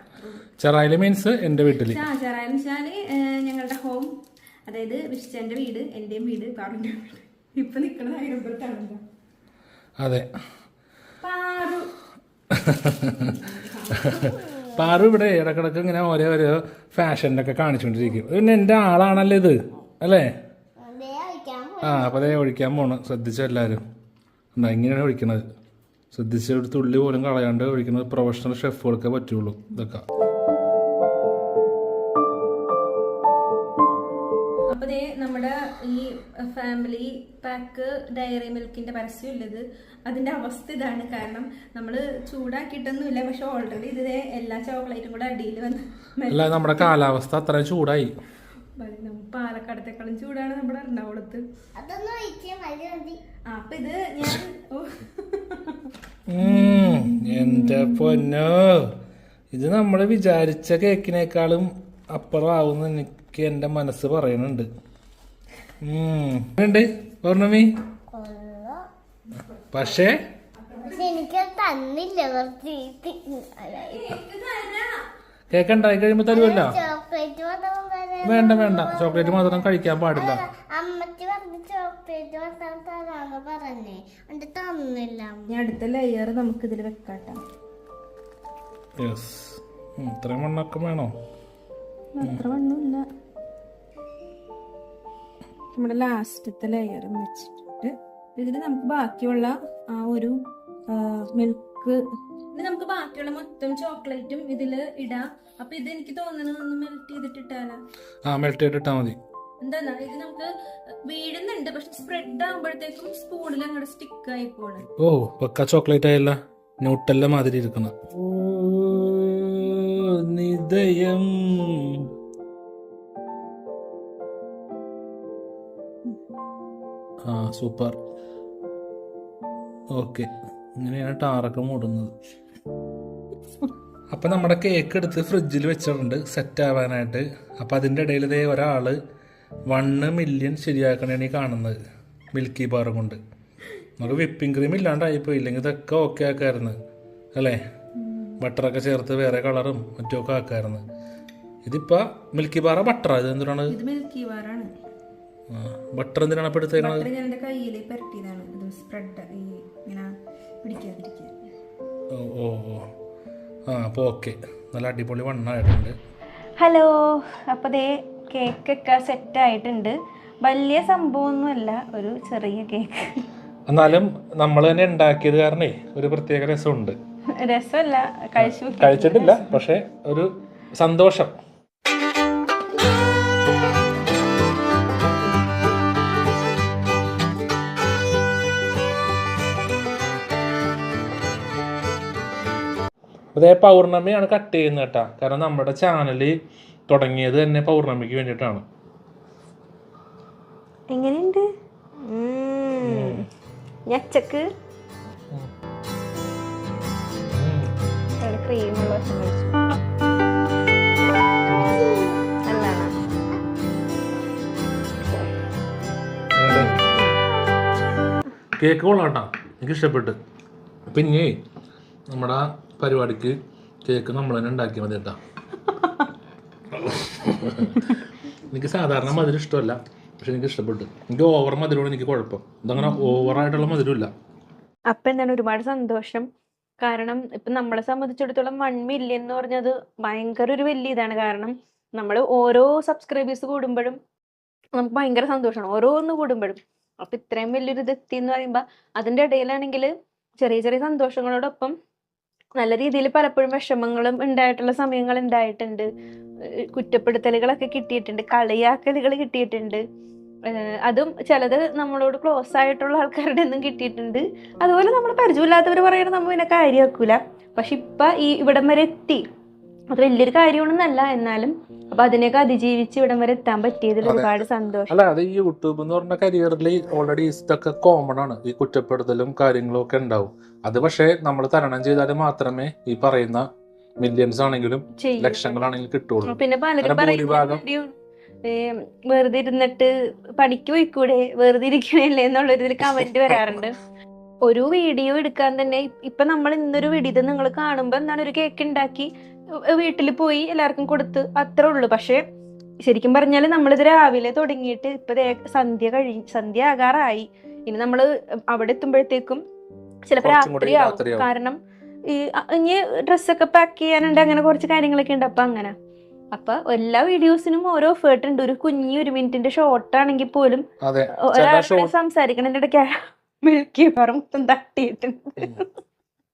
ചെറായിൽ മീൻസ് എന്റെ വീട്ടില്. ചെറായിൽ വെച്ചാല് ഞങ്ങളുടെ ഹോം, അതായത് വിശ്വന്റെ വീട്, എന്റെയും വീട്, പാറുന്റെ വീട്. ഇപ്പൊ നിക്കണത് അയൽപുറത്താണല്ലോ. അതെ, പാറു ഇവിടെ ഇടക്കിടക്ക് ഇങ്ങനെ ഓരോ ഫാഷനൊക്കെ കാണിച്ചുകൊണ്ടിരിക്കും. പിന്നെ എന്റെ ആളാണല്ലോ ഇത് അല്ലേ? അപ്പൊ അതേ ഒഴിക്കാൻ പോണ്. ശ്രദ്ധിച്ചോ എല്ലാവരും, എന്താ ഇങ്ങനെയാണ് ഒഴിക്കണത്. ശ്രദ്ധിച്ച് ഒരു തുള്ളി പോലും കളയാണ്ട് ഒഴിക്കുന്നത് പ്രൊഫഷണൽ ഷെഫുകൾക്കേ പറ്റുള്ളൂ ഇതൊക്കെ. അപ്പൊ ദേ നമ്മുടെ ഈ ഫാമിലി പാക്ക് ഡയറി മിൽക്കിന്റെ പരസ്യം ഉള്ളത് അതിന്റെ അവസ്ഥ ഇതാണ്. കാരണം നമ്മള് ചൂടാക്കിയിട്ടൊന്നുമില്ല, പക്ഷെ ഓൾറെഡി ഇത് എല്ലാ ചോക്ലേറ്റും കൂടെ അടിയിൽ വന്ന് നമ്മുടെ കാലാവസ്ഥ അത്ര ചൂടായി. പാലക്കാടത്തെക്കാളും ചൂടാണ് നമ്മുടെ എറണാകുളത്ത്. അപ്പൊ ഇത് ഞാൻ എന്റെ പൊന്നോ, ഇത് നമ്മള് വിചാരിച്ച കേക്കിനേക്കാളും അപ്പുറമാവുന്ന എനിക്ക് എന്റെ മനസ്സ് പറയുന്നുണ്ട്. പൗർണമി പക്ഷേ എനിക്ക് തന്നില്ല. കേക്ക് ഉണ്ടായി കഴിയുമ്പോ തരുമല്ലോ. ചോക്ലേറ്റ് വേണ്ട വേണ്ട, ചോക്ലേറ്റ് മാത്രം കഴിക്കാൻ പാടില്ല. അമ്മച്ചി പറഞ്ഞ ചോക്ലേറ്റ് മാത്രം തരാന്ന് പറഞ്ഞേ, എന്റെ തന്നില്ല. ഞാൻ അടുത്ത ലെയർ നമുക്ക് ഇതിൽ വെക്കാട്ടോ. ഇത്രയും മണ്ണൊക്കെ വേണോ? അത്ര വണ്ണമില്ല. നമ്മുടെ ലാസ്റ്റത്തെ ലെയർ വെച്ചിട്ട് ഇതിൽ നമുക്ക് ബാക്കിയുള്ള ആ ഒരു മിൽക്ക്, ഇത് നമുക്ക് ബാക്കിയുള്ള മൊത്തം ചോക്ലേറ്റും ഇതില് ഇടാം. അപ്പൊ ഇത് എനിക്ക് തോന്നുന്നത് ഒന്ന് മെൽറ്റ് ചെയ്തിട്ടിട്ടാലോ? മെൽറ്റ് ചെയ്തിട്ടാ മതി. എന്താ ഇത് നമുക്ക് വീഴുന്നുണ്ട്, പക്ഷെ സ്പ്രെഡ് ആകുമ്പോഴത്തേക്കും സ്പൂണിൽ അങ്ങോട്ട് സ്റ്റിക്ക് ആയി പോണ്. ഓ പക്ക ചോക്ലേറ്റ് ആയല്ല, ന്യൂട്ടല്ല മാതിരി ഇരിക്കുന്ന. ഓ നിദയം. സൂപ്പർ. ഓക്കെ, ഇങ്ങനെയാണ് ടാറൊക്കെ മൂടുന്നത്. അപ്പൊ നമ്മുടെ കേക്ക് എടുത്ത് ഫ്രിഡ്ജിൽ വെച്ചിട്ടുണ്ട് സെറ്റ് ആവാനായിട്ട്. അപ്പൊ അതിന്റെ ഇടയിൽ ഇതേ ഒരാള് 1 മില്യൺ ശരിയാക്കണേണ് ഈ കാണുന്നത് മിൽക്കി ബാർ കൊണ്ട്. നമുക്ക് വിപ്പിംഗ് ക്രീം ഇല്ലാണ്ടായിപ്പോയി, ഇല്ലെങ്കിൽ ഇതൊക്കെ ഓക്കെ ആക്കായിരുന്നു അല്ലേ? ബട്ടറൊക്കെ ചേർത്ത് വേറെ കളറും മറ്റൊക്കെ ആക്കായിരുന്നു. ഇതിപ്പോ മിൽക്കി ബാറ ബട്ടറാ? ഇത് എന്തിനാണ്? ഇത് മിൽക്കി ബാറാണ്. ബട്ടർ എന്തിനാണ് ഇപ്പൊ എടുത്തേക്കണത്? ഞാൻ എന്റെ കയ്യിൽ പരട്ടിയതാണ്. ഇത് സ്പ്രെഡ് ഇങ്ങനെ പിടിക്കാതിരിക്കാൻ. ഓ ഓ അപ്പൊ ഓക്കെ, നല്ല അടിപൊളി വണ്ണായിട്ടുണ്ട്. ഹലോ, അപ്പൊ ദേ കേക്കൊക്കെ സെറ്റ് ആയിട്ടുണ്ട്. വലിയ സംഭവമൊന്നുമല്ല, ഒരു ചെറിയ കേക്ക്. എന്നാലും നമ്മൾ തന്നെ ഉണ്ടാക്കിയത് കാരണേ ഒരു പ്രത്യേക രസമുണ്ട്. രസമല്ല, കഴിച്ചിട്ടില്ല, പക്ഷെ ഒരു സന്തോഷം. അതേ പൗർണമിയാണ് കട്ട് ചെയ്യുന്നത് കേട്ടാ. കാരണം നമ്മുടെ ചാനല് തുടങ്ങിയത് തന്നെ പൗർണമിക്ക് വേണ്ടിയിട്ടാണ്. എങ്ങനെയുണ്ട് ഞച്ചക്ക്? ക്രീമുള്ള വശം കഴിച്ചു. കേക്ക് കൊള്ളാട്ടാ, എനിക്ക് ഇഷ്ടപ്പെട്ടു. പിന്നെ നമ്മുടെ പരിപാടിക്ക് കേക്ക് നമ്മൾ തന്നെ ഉണ്ടാക്കിയാൽ മതി കേട്ടാ. എനിക്ക് സാധാരണ മധുരം ഇഷ്ടമല്ല, പക്ഷെ എനിക്ക് ഇഷ്ടപ്പെട്ടു. എനിക്ക് ഓവർ മധുരമാണ് എനിക്ക് കുഴപ്പം. ഇതങ്ങനെ ഓവറായിട്ടുള്ള മധുരമില്ല. അപ്പൊ എന്താണ്, ഒരുപാട് സന്തോഷം. കാരണം ഇപ്പൊ നമ്മളെ സംബന്ധിച്ചിടത്തോളം 1 മില്യൺ എന്ന് പറഞ്ഞത് ഭയങ്കര ഒരു വലിയ ഇതാണ്. കാരണം നമ്മൾ ഓരോ സബ്സ്ക്രൈബേഴ്സ് കൂടുമ്പോഴും നമുക്ക് ഭയങ്കര സന്തോഷമാണ്, ഓരോന്ന് കൂടുമ്പോഴും. അപ്പൊ ഇത്രയും വലിയൊരു ഇത് എത്തി എന്ന് പറയുമ്പോ അതിന്റെ ഇടയിലാണെങ്കിൽ ചെറിയ ചെറിയ സന്തോഷങ്ങളോടൊപ്പം നല്ല രീതിയിൽ പലപ്പോഴും വിഷമങ്ങളും ഉണ്ടായിട്ടുള്ള സമയങ്ങൾ ഉണ്ടായിട്ടുണ്ട്. കുറ്റപ്പെടുത്തലുകളൊക്കെ കിട്ടിയിട്ടുണ്ട്, കളിയാക്കലുകൾ കിട്ടിയിട്ടുണ്ട്. അതും ചിലത് നമ്മളോട് ക്ലോസ് ആയിട്ടുള്ള ആൾക്കാരുടെ ഒന്നും കിട്ടിയിട്ടുണ്ട്. അതുപോലെ നമ്മൾ പരിചയമില്ലാത്തവർ പറയുന്നത് നമ്മൾ പിന്നെ കാര്യമാക്കൂല. പക്ഷെ ഇപ്പൊ ഈ ഇവിടം വരെ എത്തി, അത് വലിയൊരു കാര്യമാണെന്നല്ല, എന്നാലും അപ്പൊ അതിനെയൊക്കെ അതിജീവിച്ച് ഇവിടം വരെ എത്താൻ പറ്റിയതിൽ ഒരുപാട് സന്തോഷം. അല്ല, അത് ഈ യൂട്യൂബ് എന്ന് പറഞ്ഞ കരിയറിൽ ഓൾറെഡി ഇതൊക്കെ കോമൺ ആണ്. ഈ കുറ്റപ്പെടുത്തലും കാര്യങ്ങളും ഒക്കെ ഉണ്ടാവും. അത് പക്ഷെ നമ്മൾ തരണം ചെയ്താൽ മാത്രമേ ഈ പറയുന്ന മില്യൺസ് ആണെങ്കിലും ലക്ഷങ്ങളാണെങ്കിലും കിട്ടുള്ളൂ. പിന്നെ പലരും വെറുതെ ഇരുന്നിട്ട് പണിക്ക് പോയിക്കൂടെ, വെറുതെ ഇരിക്കണല്ലേ എന്നുള്ളൊരു കമന്റ് വരാറുണ്ട്. ഒരു വീഡിയോ എടുക്കാൻ തന്നെ ഇപ്പൊ നമ്മൾ ഇന്നൊരു വീഡിയോ നിങ്ങൾ കാണുമ്പോ എന്താണ്, ഒരു കേക്ക് ഉണ്ടാക്കി വീട്ടിൽ പോയി എല്ലാവർക്കും കൊടുത്ത് അത്രേ ഉള്ളൂ. പക്ഷെ ശരിക്കും പറഞ്ഞാൽ നമ്മളിത് രാവിലെ തുടങ്ങിയിട്ട് ഇപ്പൊ സന്ധ്യ ആകാറായി. ഇനി നമ്മള് അവിടെ എത്തുമ്പോഴത്തേക്കും ചിലപ്പോ രാത്രിയാവും. കാരണം ഇനി ഡ്രസ്സൊക്കെ പാക്ക് ചെയ്യാനുണ്ട്, അങ്ങനെ കുറച്ച് കാര്യങ്ങളൊക്കെ ഉണ്ട്. അപ്പൊ എല്ലാ വീഡിയോസിനും ഓരോ എഫേർട്ട് ഉണ്ട്. ഒരു 1 മിനിറ്റിന്റെ ഷോർട്ട് ആണെങ്കിൽ പോലും ഒരാളെ സംസാരിക്കണതിന്റെ ഇടയ്ക്ക് മിൽക്കി ബാർ മൊത്തം തട്ടിയിട്ടുണ്ട്.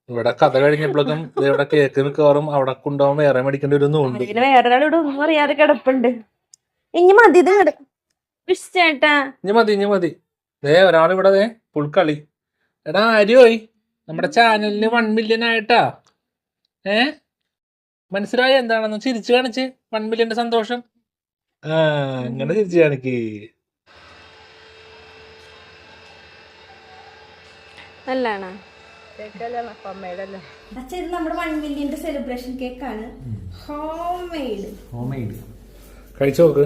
ഇവിടെ കഥ കഴിഞ്ഞപ്പോഴേക്കും ഇവിടെ കേക്ക് മിക്കവാറും അവിടെ കൊണ്ടുപോകാൻ വേറെ മേടിക്കേണ്ടി വരുന്നുണ്ട്. പിന്നെ വേറൊരാളോട് ഒന്നും അറിയാതെ കിടപ്പുണ്ട്. ഇനി മതി, ഇത് ചേട്ടാ ഇനി മതി ദേ ഒരാളിവിടെ ദേ പുൾക്കളി. എടാ ആര്യോയ് നമ്മുടെ ചാനലിന് 1 മില്യൺ ആയിട്ടാ. മനസ്സിലായ എന്താണെന്ന് ചിരിച്ചു കാണിച്ച് 1 മില്യന്റെ സന്തോഷം. ഇങ്ങനെ ചിരിച്ചു കാണിക്ക്. നല്ലതാണോ? അച്ഛൻ നമ്മുടെ 1 മില്യന്റെ സെലിബ്രേഷൻ കേക്കാണ്. Home made. കഴിച്ചു നോക്ക്.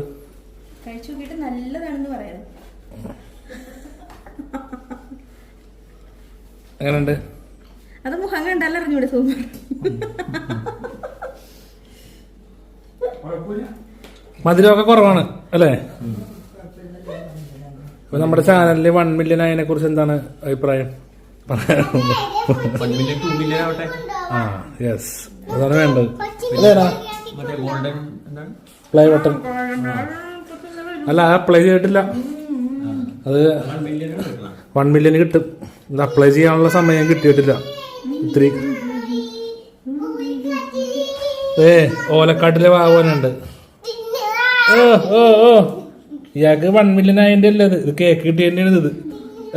കഴിച്ചു നോക്കിയിട്ട് നല്ലതാണെന്ന് പറയാം. എങ്ങനെയുണ്ട്? അത് മുഖം കണ്ടാലും അറിഞ്ഞൂടെ സൂപ്പർ. മധുരമൊക്കെ കുറവാണ് അല്ലേ? അപ്പൊ നമ്മുടെ ചാനലില് 1 മില്യൺ ആയതിനെ കുറിച്ച് എന്താണ് അഭിപ്രായം? യെസ്, അതാണ് വേണ്ടത്. പ്ലേ ബട്ടൺ അല്ല, അപ്ലൈ ചെയ്തിട്ടില്ല. അത് 1 മില്യൺ കിട്ടും. ഇത് അപ്ലൈ ചെയ്യാനുള്ള സമയം കിട്ടിയിട്ടില്ല. ഇത്തിരി ഓലക്കാട്ടിലെ വാങ്ങാനുണ്ട്. ഇയാൾക്ക് 1 മില്യൺ ആയതിന്റെ അല്ലേ ഇത് കേക്ക് കിട്ടിയതിൻ്റെയാണ് ഇത്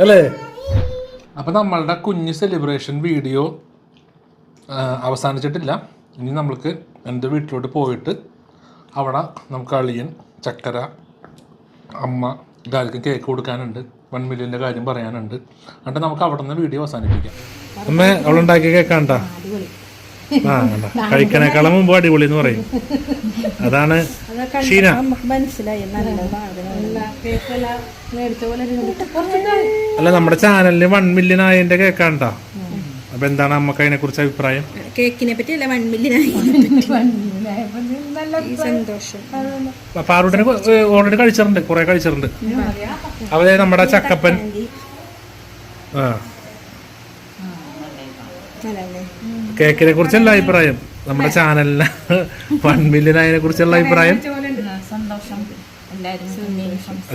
അല്ലേ? അപ്പൊ നമ്മളുടെ കുഞ്ഞ് സെലിബ്രേഷൻ വീഡിയോ അവസാനിച്ചിട്ടില്ല. ഇനി നമ്മൾക്ക് എൻ്റെ വീട്ടിലോട്ട് പോയിട്ട് അവിടെ നമുക്ക് അളിയൻ, ചക്കര, അമ്മ എല്ലാവർക്കും കേക്ക് കൊടുക്കാനുണ്ട്. 1 മില്യൻ്റെ കാര്യം പറയാനുണ്ട്. എന്നിട്ട് നമുക്ക് അവിടെ നിന്ന് വീഡിയോ അവസാനിപ്പിക്കാം. അമ്മ അവളുണ്ടാക്കിയ കേക്കാണ്ടാ? കഴിക്കണേക്കാളും മുമ്പ് അടിപൊളി എന്ന് പറയും. അതാണ് ഷീന. അല്ല, നമ്മുടെ ചാനലിന് 1 മില്യൺ ആയതിന്റെ കേക്കാണ്ടാ. അപ്പൊ എന്താണ് അമ്മക്ക് അതിനെ കുറിച്ച് അഭിപ്രായം? കേക്കിനെ പറ്റി അല്ല, 1 മില്യൺ സന്തോഷം. പാറൂട്ടിനെ ഓൾറെഡി കഴിച്ചിട്ടുണ്ട്, കുറെ കഴിച്ചിട്ടുണ്ട്. അവരെ നമ്മുടെ ചക്കപ്പൻ. കേക്കിനെ കുറിച്ചുള്ള അഭിപ്രായം, നമ്മുടെ ചാനലിന് 1 മില്യൺ ആയതിനെ കുറിച്ചുള്ള അഭിപ്രായം.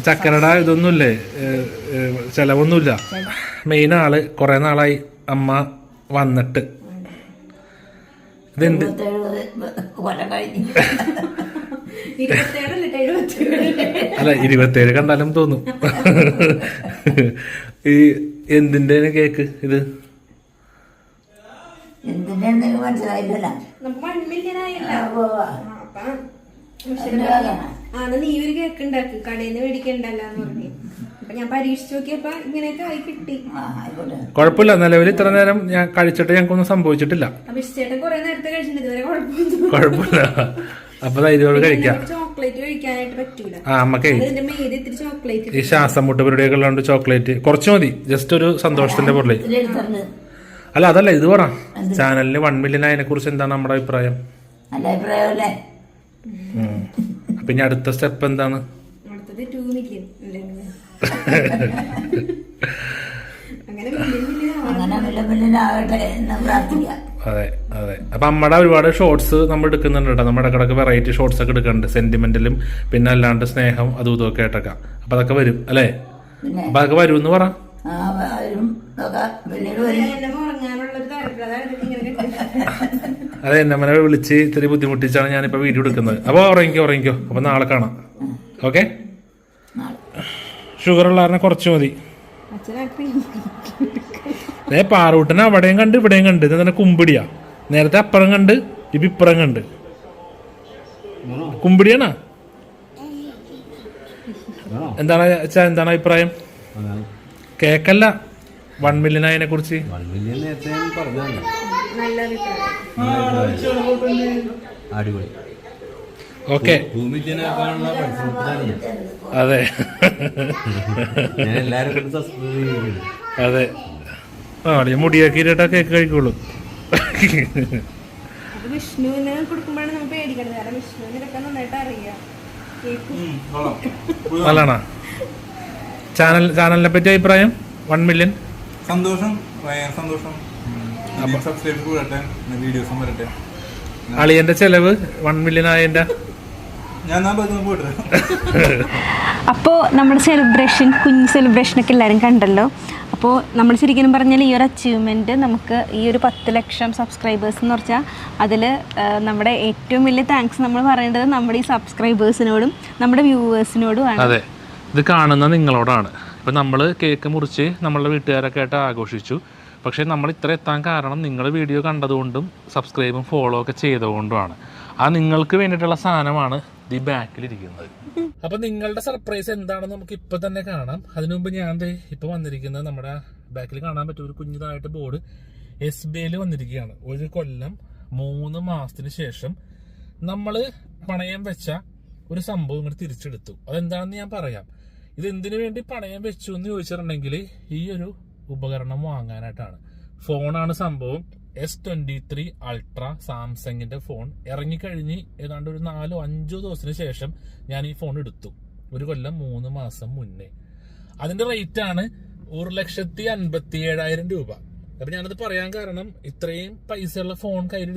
ചക്കരയുടെ ഇതൊന്നുമില്ലേ, ചെലവൊന്നുമില്ല. മെയിൻ ആള് കുറെ നാളായി അമ്മ വന്നിട്ട്. ഇതെന്ത് അല്ല, 27 കണ്ടാലും തോന്നും. ഈ എന്തിന്റെ കേക്ക് ഇത്? നീ ഒരു കേക്ക് ഉണ്ടാക്കി കടയിൽ നിന്ന് മേടിക്കണ്ടല്ലാന്ന് പറഞ്ഞു. അപ്പൊ ഞാൻ പരീക്ഷിച്ചു നോക്കിയപ്പോ ഇങ്ങനെയൊക്കെ ആയി കിട്ടി. കുഴപ്പമില്ല, നിലവിൽ ഇത്ര നേരം ഞാൻ കഴിച്ചിട്ട് ഞങ്ങൾക്കൊന്നും സംഭവിച്ചിട്ടില്ല. ചേട്ടൻ കുറെ നേരത്തെ കഴിച്ചിട്ടുണ്ട്, ഇതുവരെ കുഴപ്പമില്ല. അപ്പൊ ധൈര്യോട് കഴിക്കാം. ചോക്ലേറ്റ് കഴിക്കാനായിട്ട് പറ്റൂല. അമ്മക്കേ ഇത്തിരി ചോക്ലേറ്റ്, ഈ ശ്വാസം മുട്ട് പരിപാടിയൊക്കെ ഉള്ളതുകൊണ്ട് ചോക്ലേറ്റ് കുറച്ച് മതി, ജസ്റ്റ് ഒരു സന്തോഷത്തിന്റെ പൊരുളി. അല്ല അതല്ല, ഇത് പറ, ചാനലിന് 1 മില്യൺ ആയതിനെ കുറിച്ച് എന്താണ് നമ്മുടെ അഭിപ്രായം? അപ്പൊ ഇനി അടുത്ത സ്റ്റെപ്പ് എന്താണ്? അതെ അതെ. അപ്പൊ അമ്മയുടെ ഒരുപാട് ഷോർട്സ് നമ്മൾ എടുക്കുന്നുണ്ട് കേട്ടോ. നമ്മുടെ ഇടക്കിടക്ക് വെറൈറ്റി ഷോർട്സ് ഒക്കെ എടുക്കുന്നുണ്ട്, സെന്റിമെന്റലും പിന്നെ അല്ലാണ്ട് സ്നേഹം അതും ഇതൊക്കെ ആയിട്ടൊക്കെ. അപ്പൊ അതൊക്കെ വരും അല്ലേ? അപ്പൊ അതൊക്കെ വരും എന്ന് പറ. അതെ, എന്നെ അമ്മനെ വിളിച്ച് ഇത്തിരി ബുദ്ധിമുട്ടിച്ചാണ് ഞാനിപ്പോ വീഡിയോ എടുക്കുന്നത്. അപ്പൊ ഉറങ്ങിക്കോ. അപ്പൊ നാളെ കാണാം. ഓക്കെ. ഷുഗർ ഉള്ളവരെ കുറച്ച് മതി. പാറൂട്ടനെ അവിടെയും കണ്ട് ഇവിടെയും കണ്ട്. ഇത് തന്നെ കുമ്പിടിയാ. നേരത്തെ അപ്പുറം കണ്ട്, ഇപ്പൊ ഇപ്പുറം കണ്ട്. കുമ്പിടിയാണോ? എന്താണ് അഭിപ്രായം? കേക്കല്ല, 1 മില്യൺ ആയതിനെ കുറിച്ച്. ഓക്കെ. അതെ അതെ. മുടിയാക്കിട്ടാ കേക്ക് കഴിക്കുള്ളൂ. വിഷ്ണുവിന് കൊടുക്കുമ്പോഴാണ് നമ്മൾ പേടിക്കണത്. കാരണം വിഷ്ണുവിന് ഇതൊക്കെ നന്നായിട്ട് അറിയാം. നല്ലതാണോ? ചാനലിനെ പറ്റി അഭിപ്രായം? 1 മില്യൺ സന്തോഷം. സബ്സ്ക്രൈബ് കൂടട്ടെ, വീഡിയോസും വരട്ടെ. അളിയന്റെ ചെലവ് 1 മില്യൺ ആയതിന്റെ അപ്പോൾ നമ്മുടെ കുഞ്ഞ് സെലിബ്രേഷനൊക്കെ എല്ലാവരും കണ്ടല്ലോ. അപ്പോൾ നമ്മൾ ശരിക്കും പറഞ്ഞാൽ ഈ ഒരു അച്ചീവ്മെൻറ്റ് നമുക്ക് ഈ ഒരു 10 ലക്ഷം സബ്സ്ക്രൈബേഴ്സ് എന്ന് പറഞ്ഞാൽ അതിൽ നമ്മുടെ ഏറ്റവും വലിയ താങ്ക്സ് നമ്മൾ പറയേണ്ടത് നമ്മുടെ ഈ സബ്സ്ക്രൈബേഴ്സിനോടും നമ്മുടെ വ്യൂവേഴ്സിനോടുമാണ്. ഇത് കാണുന്ന നിങ്ങളോടാണ്. ഇപ്പം നമ്മൾ കേക്ക് മുറിച്ച് നമ്മളുടെ വീട്ടുകാരൊക്കെ ആയിട്ട് ആഘോഷിച്ചു. പക്ഷേ നമ്മൾ ഇത്ര എത്താൻ കാരണം നിങ്ങൾ വീഡിയോ കണ്ടതുകൊണ്ടും സബ്സ്ക്രൈബും ഫോളോ ഒക്കെ ചെയ്തുകൊണ്ടുമാണ്. ആ നിങ്ങൾക്ക് വേണ്ടിയിട്ടുള്ള സാധനമാണ് ദി ബാക്കിലിരിക്കുന്നത്. അപ്പം നിങ്ങളുടെ സർപ്രൈസ് എന്താണെന്ന് നമുക്ക് ഇപ്പം തന്നെ കാണാം. അതിനു മുമ്പ് ഞാൻ ഇപ്പം വന്നിരിക്കുന്നത് നമ്മുടെ ബാക്കിൽ കാണാൻ പറ്റും ഒരു കുഞ്ഞിതായിട്ട് ബോർഡ് SBIയിൽ വന്നിരിക്കുകയാണ്. 1 കൊല്ലം 3 മാസത്തിന് ശേഷം നമ്മൾ പണയം വെച്ച ഒരു സംഭവം ഇങ്ങോട്ട് തിരിച്ചെടുത്തു. അതെന്താണെന്ന് ഞാൻ പറയാം. ഇത് എന്തിനു വേണ്ടി പണയം വെച്ചു എന്ന് ചോദിച്ചിട്ടുണ്ടെങ്കിൽ ഈ ഒരു ഉപകരണം വാങ്ങാനായിട്ടാണ്. ഫോണാണ് സംഭവം. S23 Ultra സാംസങ്ങിന്റെ ഫോൺ ഇറങ്ങിക്കഴിഞ്ഞ് ഏതാണ്ട് ഒരു 4-5 ദിവസത്തിന് ശേഷം ഞാൻ ഈ ഫോൺ എടുത്തു. 1 കൊല്ലം 3 മാസം മുന്നേ. അതിന്റെ റേറ്റ് ആണ് 1,57,000 രൂപ. അപ്പൊ ഞാനത് പറയാൻ കാരണം ഇത്രയും പൈസയുള്ള ഫോൺ കയ്യിൽ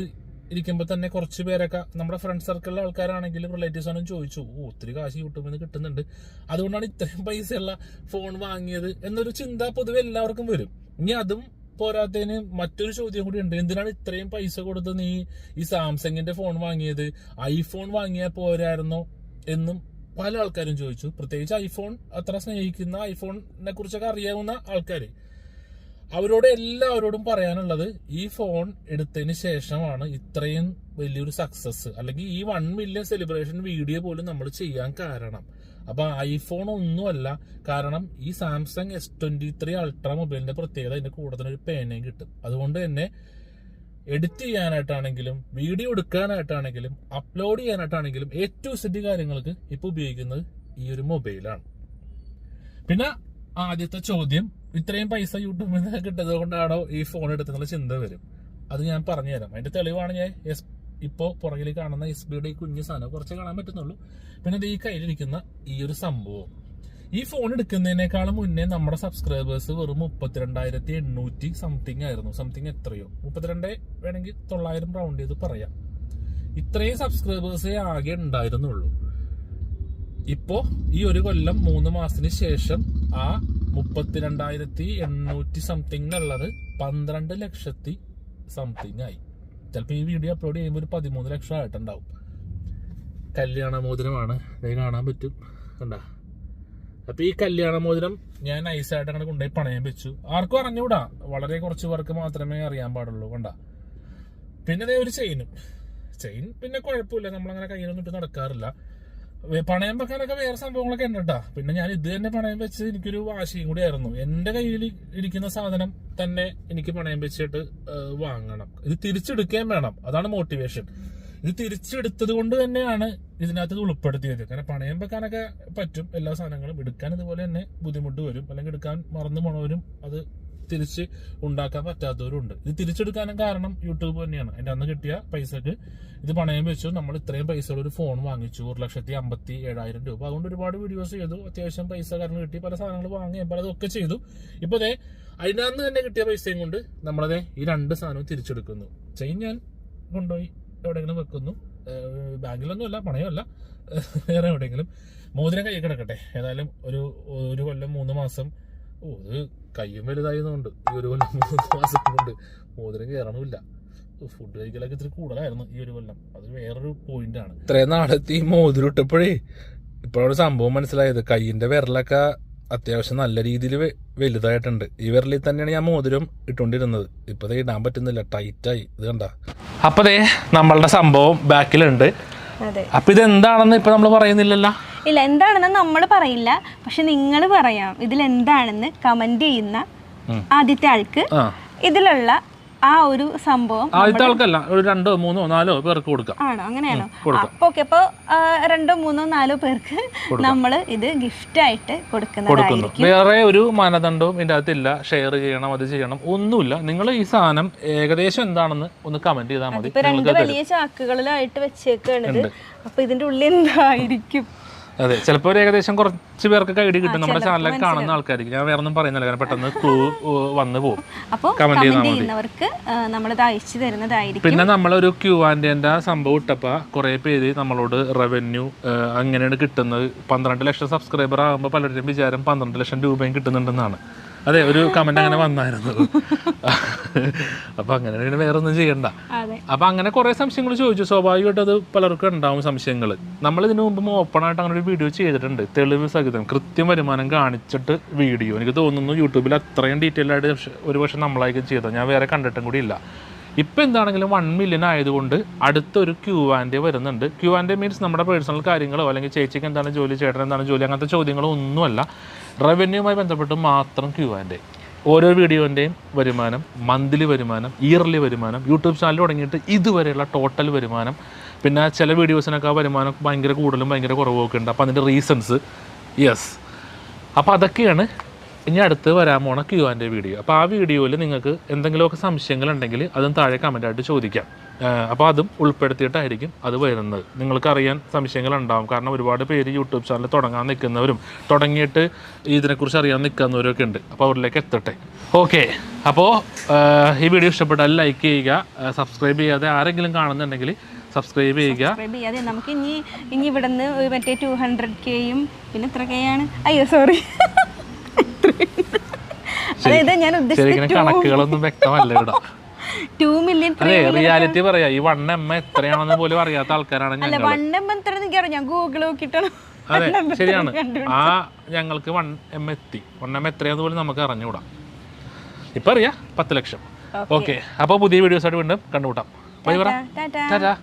ഇരിക്കുമ്പോൾ തന്നെ കുറച്ച് പേരൊക്കെ നമ്മുടെ ഫ്രണ്ട് സർക്കിളിലെ ആൾക്കാരാണെങ്കിലും റിലേറ്റീവ്സ് ആണെങ്കിലും ചോദിച്ചു, ഒത്തിരി കാശ് യൂട്യൂബിൽ നിന്ന് കിട്ടുന്നുണ്ട്, അതുകൊണ്ടാണ് ഇത്രയും പൈസയുള്ള ഫോൺ വാങ്ങിയത് എന്നൊരു ചിന്ത പൊതുവെ എല്ലാവർക്കും വരും. ഇനി അതും പോരാത്തതിന് മറ്റൊരു ചോദ്യം കൂടി ഉണ്ട്, എന്തിനാണ് ഇത്രയും പൈസ കൊടുത്ത് നീ ഈ സാംസങ്ങിന്റെ ഫോൺ വാങ്ങിയത്, ഐഫോൺ വാങ്ങിയാൽ പോരായിരുന്നോ എന്നും പല ആൾക്കാരും ചോദിച്ചു. പ്രത്യേകിച്ച് ഐഫോൺ അത്ര സ്നേഹിക്കുന്ന, ഐഫോണിനെ കുറിച്ചൊക്കെ അറിയാവുന്ന ആൾക്കാര്. അവരോട് എല്ലാവരോടും പറയാനുള്ളത്, ഈ ഫോൺ എടുത്തതിന് ശേഷമാണ് ഇത്രയും വലിയൊരു സക്സസ്, അല്ലെങ്കിൽ ഈ 1 മില്യൺ സെലിബ്രേഷൻ വീഡിയോ പോലും നമ്മൾ ചെയ്യാൻ കാരണം. അപ്പൊ ഐഫോൺ ഒന്നുമല്ല കാരണം, ഈ സാംസങ് S23 Ultra മൊബൈലിന്റെ പ്രത്യേകത അതിന്റെ കൂടെ തന്നെ ഒരു പേനയും കിട്ടും. അതുകൊണ്ട് തന്നെ എഡിറ്റ് ചെയ്യാനായിട്ടാണെങ്കിലും വീഡിയോ എടുക്കാനായിട്ടാണെങ്കിലും അപ്ലോഡ് ചെയ്യാനായിട്ടാണെങ്കിലും A to Z കാര്യങ്ങൾക്ക് ഇപ്പൊ ഉപയോഗിക്കുന്നത് ഈ ഒരു മൊബൈലാണ്. പിന്നെ ആദ്യത്തെ ചോദ്യം, ഇത്രയും പൈസ യൂട്യൂബിൽ നിന്ന് കിട്ടുന്നത് കൊണ്ടാണോ ഈ ഫോൺ എടുത്തുള്ള ചിന്ത വരും. അത് ഞാൻ പറഞ്ഞുതരാം. അതിന്റെ തെളിവാണ് ഞാൻ ഇപ്പോൾ പുറകിൽ കാണുന്ന SBIയുടെ ഈ കുഞ്ഞു സാധനം. കുറച്ച് കാണാൻ പറ്റുന്നുള്ളൂ. പിന്നെ ഇത് ഈ കയ്യിലിരിക്കുന്ന ഈ ഒരു സംഭവം. ഈ ഫോൺ എടുക്കുന്നതിനേക്കാളും മുന്നേ നമ്മുടെ സബ്സ്ക്രൈബേഴ്സ് വെറും 32,800 സംതിങ് ആയിരുന്നു. സംതിങ് എത്രയോ 32 വേണമെങ്കിൽ 900 റൗണ്ട് ചെയ്ത് പറയാം. ഇത്രയും സബ്സ്ക്രൈബേഴ്സേ ആകെ ഉണ്ടായിരുന്നുള്ളൂ. ഇപ്പോ ഈ 1 കൊല്ലം 3 മാസത്തിന് ശേഷം ആ 32,800 സംതിങ് എന്നുള്ളത് 12 ലക്ഷത്തി സംതിങ് ആയി. ചിലപ്പോൾ ഈ വീഡിയോ അപ്ലോഡ് ചെയ്യുമ്പോൾ ഒരു 13 ലക്ഷം ആയിട്ടുണ്ടാവും. കല്യാണ മോതിരമാണ്, ഇത് കാണാൻ പറ്റും, കണ്ട. അപ്പൊ ഈ കല്യാണ മോതിരം ഞാൻ നൈസായിട്ട് അങ്ങനെ കൊണ്ടുപോയി പണയം വെച്ചു. ആർക്കും അറിഞ്ഞൂടാ, വളരെ കുറച്ച് പേർക്ക് മാത്രമേ അറിയാൻ പാടുള്ളൂ, കണ്ട. പിന്നെ ഒരു ചെയിൻ പിന്നെ കുഴപ്പമില്ല, നമ്മളങ്ങനെ കയ്യിലൊന്നും ഇട്ട് നടക്കാറില്ല. പണയം വെക്കാനൊക്കെ വേറെ സംഭവങ്ങളൊക്കെ ഉണ്ട് കേട്ടാ. പിന്നെ ഞാൻ ഇത് തന്നെ പണയം വെച്ച് എനിക്കൊരു വാശിയും കൂടി ആയിരുന്നു. എന്റെ കയ്യിൽ ഇരിക്കുന്ന സാധനം തന്നെ എനിക്ക് പണയം വെച്ചിട്ട് വാങ്ങണം, ഇത് തിരിച്ചെടുക്കുകയും വേണം. അതാണ് മോട്ടിവേഷൻ. ഇത് തിരിച്ചെടുത്തത് കൊണ്ട് തന്നെയാണ് ഇതിനകത്ത് ഉൾപ്പെടുത്തിയത്. കാരണം പണയം വെക്കാനൊക്കെ പറ്റും എല്ലാ സാധനങ്ങളും, എടുക്കാൻ ഇതുപോലെ തന്നെ ബുദ്ധിമുട്ട് വരും, അല്ലെങ്കിൽ എടുക്കാൻ മറന്നു പോണവരും അത് തിരിച്ച് ഉണ്ടാക്കാൻ പറ്റാത്തവരുണ്ട്. ഇത് തിരിച്ചെടുക്കാനും കാരണം യൂട്യൂബ് തന്നെയാണ്. അതിന്റെ അന്ന് കിട്ടിയ പൈസക്ക് ഇത് പണയം വെച്ചു. നമ്മൾ ഇത്രയും പൈസയുള്ള ഒരു ഫോൺ വാങ്ങിച്ചു, 1,57,000 രൂപ. അതുകൊണ്ട് ഒരുപാട് വീഡിയോസ് ചെയ്തു, അത്യാവശ്യം പൈസ കാരണം കിട്ടി, പല സാധനങ്ങൾ വാങ്ങി, പലതൊക്കെ ചെയ്തു. ഇപ്പൊ അതിന്റെ അന്ന് തന്നെ കിട്ടിയ പൈസയും കൊണ്ട് നമ്മളതേ ഈ 2 സാധനവും തിരിച്ചെടുക്കുന്നു. ചെയിൻ ഞാൻ കൊണ്ടുപോയി എവിടെയെങ്കിലും വെക്കുന്നു, ബാങ്കിലൊന്നുമല്ല, പണയമല്ല, വേറെ എവിടെയെങ്കിലും. മോതിരം കൈ കിടക്കട്ടെ. ഏതായാലും ഒരു കൊല്ലം 3 മാസം ഇത് കയ്യും വലുതായതുകൊണ്ട് ഈ 1 കൊല്ലം 3 മാസം കൊണ്ട് മോതിരം കയറണമില്ല. ഫുഡ് കഴിക്കലൊക്കെ ഇത്തിരി കൂടുതലായിരുന്നു ഈ 1 കൊല്ലം. അത് വേറൊരു പോയിന്റ് ആണ്. ഇത്രയും നാളത്തെ ഈ മോതിരം ഇട്ടപ്പോഴേ ഇപ്പോഴൊരു സംഭവം മനസ്സിലായത്, കയ്യിന്റെ വിരലൊക്കെ അത്യാവശ്യം നല്ല രീതിയിൽ വലുതായിട്ടുണ്ട്. ഈ വിരലിൽ തന്നെയാണ് ഞാൻ മോതിരം ഇട്ടുകൊണ്ടിരുന്നത്. ഇപ്പൊ ഇടാൻ പറ്റുന്നില്ല, ടൈറ്റായി. ഇത് കണ്ട. അപ്പൊ നമ്മളുടെ സംഭവം ബാക്കിലുണ്ട്. അപ്പൊ ഇത് എന്താണെന്ന് ഇപ്പൊ നമ്മൾ പറയുന്നില്ലല്ലോ. ഇല്ല, എന്താണെന്ന് നമ്മൾ പറയില്ല, പക്ഷെ നിങ്ങൾ പറയാം. ഇതിൽ എന്താണെന്ന് കമന്റ് ചെയ്യുന്ന ആദ്യത്തെ ആൾക്ക് ഇതിലുള്ള ആ ഒരു സംഭവം ആദ്യത്തെ ആൾക്കല്ല, ഒരു 2, 3, 4 പേർക്ക് കൊടുക്കാം. ആണോ? അങ്ങനെയാണോ? അപ്പൊ 2, 3, 4 പേർക്ക് നമ്മൾ ഇത് ഗിഫ്റ്റ് ആയിട്ട് കൊടുക്കുന്നു. വേറെ ഒരു മാനദണ്ഡവും ഇതിന്റെ അകത്തില്ല. ഷെയർ ചെയ്യണം, അത് ചെയ്യണം, ഒന്നുമില്ല. നിങ്ങൾ ഈ സാധനം ഏകദേശം എന്താണെന്ന് ഒന്ന് കമന്റ് ചെയ്താൽ മതി. ഇപ്പൊ 2 വലിയ ചാക്കുകളിലായിട്ട് വെച്ചേക്കാണ്. അപ്പൊ ഇതിന്റെ ഉള്ളിൽ എന്തായിരിക്കും? അതെ, ചിലപ്പോൾ ഏകദേശം കുറച്ച് പേർക്ക് ഐഡിയ കിട്ടും. നമ്മുടെ ചാനലൊക്കെ കാണുന്ന ആൾക്കാർക്ക്. ഞാൻ വേറെ ഒന്നും പറയുന്നില്ല, കാരണം പെട്ടെന്ന് ക്ലൂ വന്നു പോകും. കമന്റ് ചെയ്യുന്നവർക്ക് നമ്മളിത് അയച്ചു തരുന്നതായിരിക്കും. പിന്നെ നമ്മളൊരു Q&A സംഭവം ഇട്ടപ്പോ കുറെ പേര് നമ്മളോട് റവന്യൂ അങ്ങനെയാണ് കിട്ടുന്നത്. 12 ലക്ഷം സബ്സ്ക്രൈബർ ആകുമ്പോൾ പലരുടെയും വിചാരം 12 ലക്ഷം രൂപയും കിട്ടുന്നുണ്ടെന്നാണ്. അതെ, ഒരു കമന്റ് അങ്ങനെ വന്നായിരുന്നു. അപ്പൊ അങ്ങനെ വേറെ ഒന്നും ചെയ്യണ്ട. അപ്പൊ അങ്ങനെ കുറെ സംശയങ്ങൾ ചോദിച്ചു. സ്വാഭാവികമായിട്ട് അത് പലർക്കും ഉണ്ടാവും സംശയങ്ങൾ. നമ്മൾ ഇതിനു മുമ്പ് ഓപ്പൺ ആയിട്ട് അങ്ങനെ ഒരു വീഡിയോ ചെയ്തിട്ടുണ്ട്, തെളിവ് സഹിതം കൃത്യം വരുമാനം കാണിച്ചിട്ട് വീഡിയോ. എനിക്ക് തോന്നുന്നു യൂട്യൂബിൽ അത്രയും ഡീറ്റെയിൽ ആയിട്ട് ഒരു പക്ഷെ നമ്മളായിരിക്കും ചെയ്തത്, ഞാൻ വേറെ കണ്ടിട്ടും കൂടി ഇല്ല. ഇപ്പം എന്താണെങ്കിലും 1 മില്യൺ ആയതുകൊണ്ട് അടുത്തൊരു Q&A വരുന്നുണ്ട്. Q&A മീൻസ് നമ്മുടെ പേഴ്സണൽ കാര്യങ്ങളോ അല്ലെങ്കിൽ ചേച്ചിക്ക് എന്താണ് ജോലി, ചേട്ടൻ എന്താണ് ജോലി, അങ്ങനത്തെ ചോദ്യങ്ങളോ ഒന്നുമല്ല. റവന്യൂവുമായി ബന്ധപ്പെട്ട് മാത്രം Q&A. ഓരോ വീഡിയോൻ്റെയും വരുമാനം, മന്ത്ലി വരുമാനം, ഇയർലി വരുമാനം, യൂട്യൂബ് ചാനൽ തുടങ്ങിയിട്ട് ഇതുവരെയുള്ള ടോട്ടൽ വരുമാനം, പിന്നെ ചില വീഡിയോസിനൊക്കെ വരുമാനം ഭയങ്കര കൂടുതലും ഭയങ്കര കുറവൊക്കെ ഉണ്ട്. അപ്പോൾ അതിൻ്റെ റീസൺസ്, യെസ്, അപ്പോൾ അതൊക്കെയാണ് ഇനി അടുത്ത് വരാൻ പോണ Q&A വീഡിയോ. അപ്പോൾ ആ വീഡിയോയിൽ നിങ്ങൾക്ക് എന്തെങ്കിലുമൊക്കെ സംശയങ്ങളുണ്ടെങ്കിൽ അതും താഴെ കമൻറ്റായിട്ട് ചോദിക്കാം. അപ്പോൾ അതും ഉൾപ്പെടുത്തിയിട്ടായിരിക്കും അത് വരുന്നത്. നിങ്ങൾക്കറിയാൻ സംശയങ്ങളുണ്ടാവും, കാരണം ഒരുപാട് പേര് യൂട്യൂബ് ചാനൽ തുടങ്ങാൻ നിൽക്കുന്നവരും തുടങ്ങിയിട്ട് ഇതിനെക്കുറിച്ച് അറിയാൻ നിൽക്കുന്നവരൊക്കെ ഉണ്ട്. അപ്പോൾ അവരിലേക്ക് എത്തട്ടെ. ഓക്കെ, അപ്പോൾ ഈ വീഡിയോ ഇഷ്ടപ്പെട്ടാൽ ലൈക്ക് ചെയ്യുക, സബ്സ്ക്രൈബ് ചെയ്യാതെ ആരെങ്കിലും കാണുന്നുണ്ടെങ്കിൽ സബ്സ്ക്രൈബ് ചെയ്യുക. നമുക്ക് ഇനി ഇവിടെ നിന്ന് മറ്റേ 200K പിന്നെ എത്ര K ആണ്? അയ്യോ സോറി, അതായത് ഞാൻ ശരിക്കും കണക്കുകളൊന്നും വ്യക്തമല്ല ഇവിടെ. 2 മില്യൺ. അതെ, റിയാലിറ്റി പറയാ, ഈ 1M എത്രയാണെന്ന് പോലും അറിയാത്ത ആൾക്കാരാണ് ഞങ്ങൾ. 1M എത്ര എനിക്കറിയാം, ഞാൻ ഗൂഗിൾ നോക്കിയിട്ടാണ്. അതെ, ശരിയാണ്. ഞങ്ങൾക്ക് 1M എത്തി. 1M എത്രയാന്ന് പോലും നമുക്ക് അറിഞ്ഞുകൂടാ. ഇപ്പൊ അറിയാം 10 ലക്ഷം. ഓക്കെ, അപ്പോൾ പുതിയ വീഡിയോസ് ആയിട്ട് വീണ്ടും കണ്ടുകൂട്ടാം. ബൈ പറ.